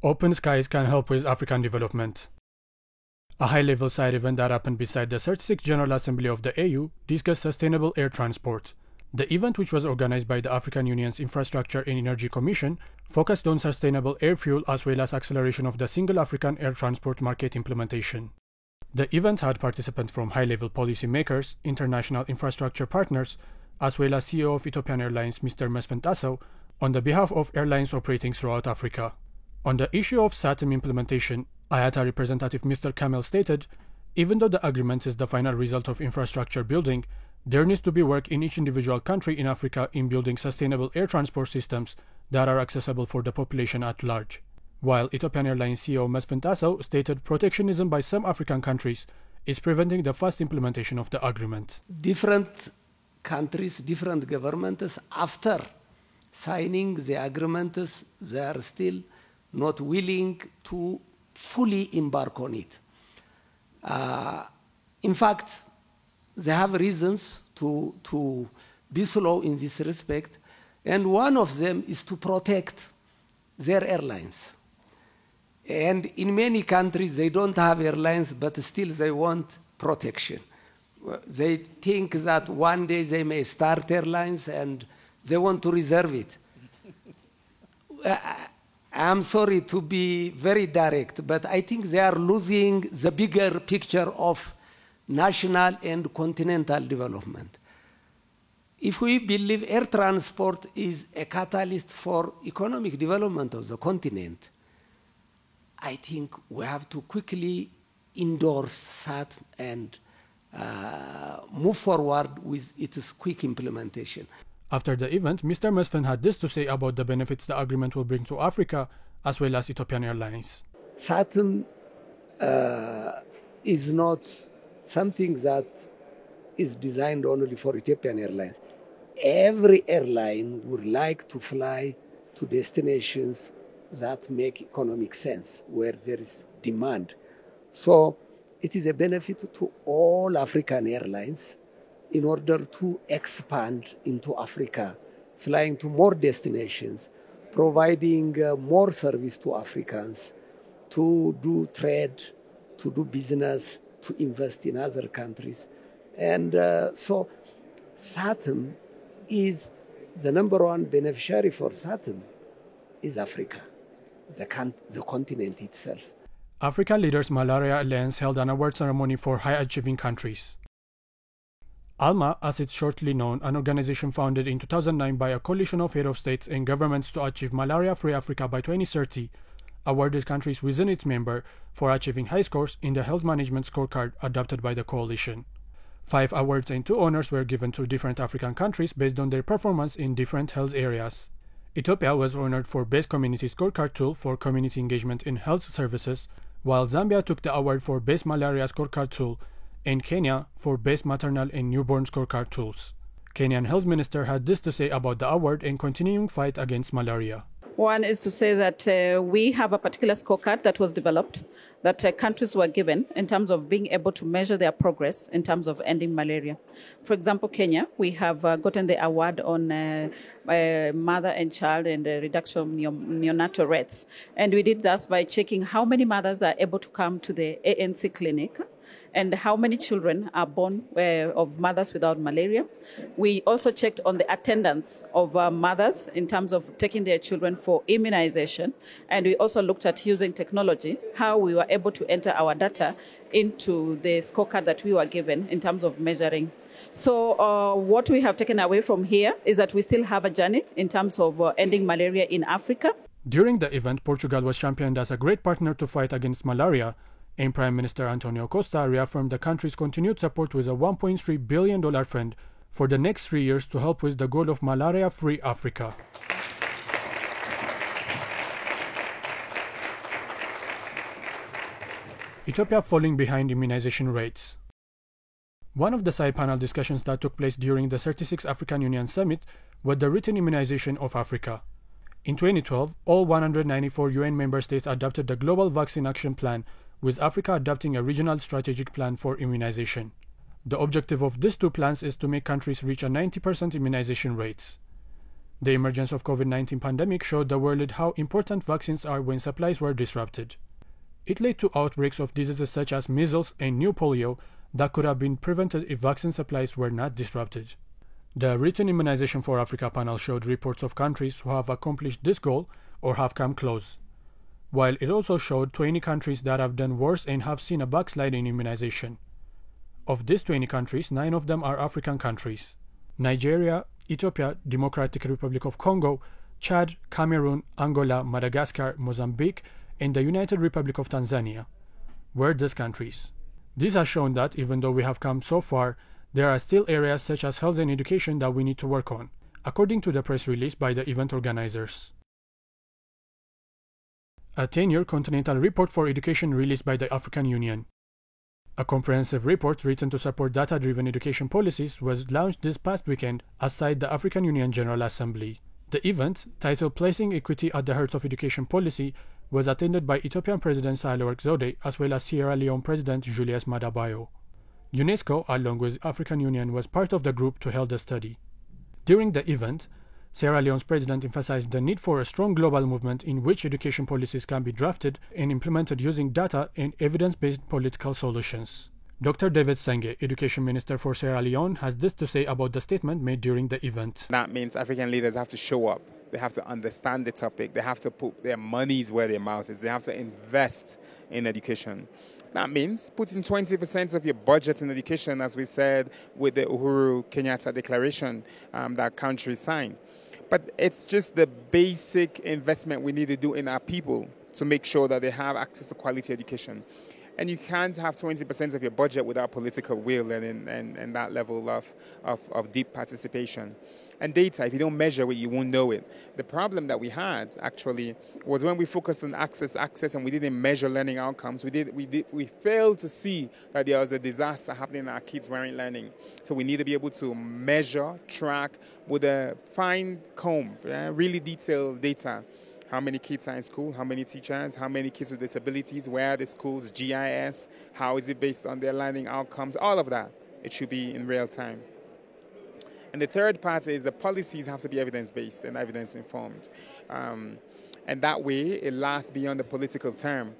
Open skies can help with African development. A high-level side event that happened beside the 36th General Assembly of the AU discussed sustainable air transport. The event, which was organized by the African Union's Infrastructure and Energy Commission, focused on sustainable air fuel as well as acceleration of the Single African Air Transport Market implementation. The event had participants from high-level policymakers, international infrastructure partners, as well as CEO of Ethiopian Airlines Mr. Mesfin Tasso, on the behalf of airlines operating throughout Africa. On the issue of SATM implementation, IATA representative Mr. Kamel stated, even though the agreement is the final result of infrastructure building, there needs to be work in each individual country in Africa in building sustainable air transport systems that are accessible for the population at large. While Ethiopian Airlines CEO Mesfin Tasso stated protectionism by some African countries is preventing the fast implementation of the agreement. Different countries, different governments, after signing the agreements, they are still not willing to fully embark on it. In fact, they have reasons to be slow in this respect, and one of them is to protect their airlines. And in many countries, they don't have airlines, but still they want protection. They think that one day they may start airlines and they want to reserve it. I'm sorry to be very direct, but I think they are losing the bigger picture of national and continental development. If we believe air transport is a catalyst for economic development of the continent, I think we have to quickly endorse that and move forward with its quick implementation. After the event, Mr. Mesfin had this to say about the benefits the agreement will bring to Africa, as well as Ethiopian Airlines. SATM is not something that is designed only for Ethiopian Airlines. Every airline would like to fly to destinations that make economic sense, where there is demand. So it is a benefit to all African airlines in order to expand into Africa, flying to more destinations, providing more service to Africans, to do trade, to do business, to invest in other countries. And so SATM is the number one beneficiary for SATM is Africa, the continent itself. African Leaders Malaria Alliance held an award ceremony for high-achieving countries. ALMA, as it's shortly known, an organization founded in 2009 by a coalition of head of states and governments to achieve malaria-free Africa by 2030, awarded countries within its member for achieving high scores in the health management scorecard adopted by the coalition. 5 awards and 2 honors were given to different African countries based on their performance in different health areas. Ethiopia was honored for Best Community Scorecard Tool for community engagement in health services, while Zambia took the award for Best Malaria Scorecard Tool, and Kenya for Best Maternal and Newborn Scorecard Tools. Kenyan Health Minister had this to say about the award and continuing fight against malaria. One is to say that we have a particular scorecard that was developed that countries were given in terms of being able to measure their progress in terms of ending malaria. For example, Kenya, we have gotten the award on mother and child and the reduction of neonatal rates. And we did this by checking how many mothers are able to come to the ANC clinic and how many children are born of mothers without malaria. We also checked on the attendance of mothers in terms of taking their children for immunization. And we also looked at using technology, how we were able to enter our data into the scorecard that we were given in terms of measuring. So what we have taken away from here is that we still have a journey in terms of ending malaria in Africa. During the event, Portugal was championed as a great partner to fight against malaria, and Prime Minister Antonio Costa reaffirmed the country's continued support with a $1.3 billion fund for the next 3 years to help with the goal of malaria-free Africa. Ethiopia falling behind immunization rates. One of the side panel discussions that took place during the 36th African Union Summit was the written immunization of Africa. In 2012, all 194 UN member states adopted the Global Vaccine Action Plan, with Africa adopting a regional strategic plan for immunization. The objective of these 2 plans is to make countries reach a 90% immunization rates. The emergence of COVID-19 pandemic showed the world how important vaccines are when supplies were disrupted. It led to outbreaks of diseases such as measles and new polio that could have been prevented if vaccine supplies were not disrupted. The written immunization for Africa panel showed reports of countries who have accomplished this goal or have come close, while it also showed 20 countries that have done worse and have seen a backslide in immunization. Of these 20 countries, 9 of them are African countries: Nigeria, Ethiopia, Democratic Republic of Congo, Chad, Cameroon, Angola, Madagascar, Mozambique, and the United Republic of Tanzania were these countries. This has shown that even though we have come so far, there are still areas such as health and education that we need to work on, according to the press release by the event organizers. A 10-year continental report for education released by the African Union. A comprehensive report written to support data-driven education policies was launched this past weekend outside the African Union General Assembly. The event, titled Placing Equity at the Heart of Education Policy, was attended by Ethiopian President Sahle-Work Zewde as well as Sierra Leone President Julius Maada Bio. UNESCO, along with African Union, was part of the group to hold the study. During the event, Sierra Leone's president emphasized the need for a strong global movement in which education policies can be drafted and implemented using data and evidence-based political solutions. Dr. David Senge, Education Minister for Sierra Leone, has this to say about the statement made during the event. That means African leaders have to show up. They have to understand the topic. They have to put their monies where their mouth is. They have to invest in education. That means putting 20% of your budget in education, as we said with the Uhuru Kenyatta Declaration that countries signed. But it's just the basic investment we need to do in our people to make sure that they have access to quality education. And you can't have 20% of your budget without political will and that level of deep participation. And data, if you don't measure it, you won't know it. The problem that we had, actually, was when we focused on access, and we didn't measure learning outcomes, we failed to see that there was a disaster happening and our kids weren't learning. So we need to be able to measure, track with a fine comb, really detailed data. How many kids are in school, how many teachers, how many kids with disabilities, where are the schools, GIS, how is it based on their learning outcomes, all of that. It should be in real time. And the third part is the policies have to be evidence-based and evidence-informed. And that way, it lasts beyond the political term.